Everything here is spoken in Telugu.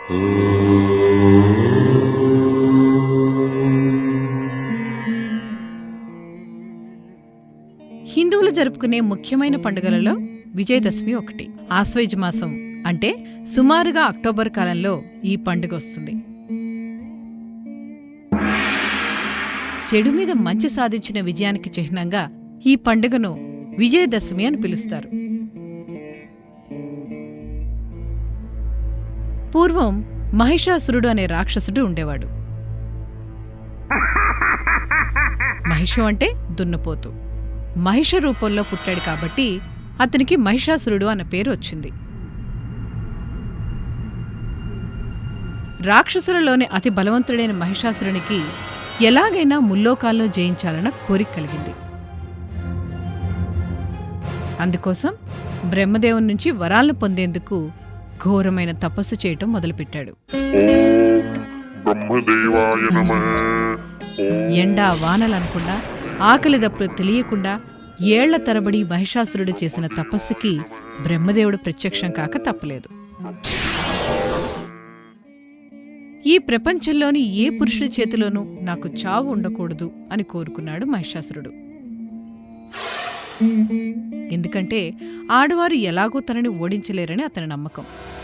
హిందువులు జరుపుకునే ముఖ్యమైన పండుగలలో విజయదశమి ఒకటి. ఆశ్వయుజ మాసం అంటే సుమారుగా అక్టోబర్ కాలంలో ఈ పండుగ వస్తుంది. చెడు మీద మంచి సాధించిన విజయానికి చిహ్నంగా ఈ పండుగను విజయదశమి అని పిలుస్తారు. పూర్వం మహిషాసురుడు అనే రాక్షసుడు ఉండేవాడు. మహిషం అంటే దున్నపోతు. మహిష రూపంలో పుట్టాడు కాబట్టి అతనికి మహిషాసురుడు అన్న పేరు వచ్చింది. రాక్షసులలోని అతి బలవంతుడైన మహిషాసురునికి ఎలాగైనా ముల్లోకాల్లో జయించాలన్న కోరిక కలిగింది. అందుకోసం బ్రహ్మదేవుని నుంచి వరాలను పొందేందుకు ఘోరమైన తపస్సు చేయటం మొదలుపెట్టాడు. ఎండా వానలనకుండా ఆకలి దప్పులు తెలియకుండా ఏళ్ల తరబడి మహిషాసురుడు చేసిన తపస్సుకి బ్రహ్మదేవుడు ప్రత్యక్షం కాక తప్పలేదు. ఈ ప్రపంచంలోని ఏ పురుషుడి చేతిలోనూ నాకు చావు ఉండకూడదు అని కోరుకున్నాడు మహిషాసురుడు. ఎందుకంటే ఆడవారు ఎలాగూ తనని ఓడించలేరని అతని నమ్మకం.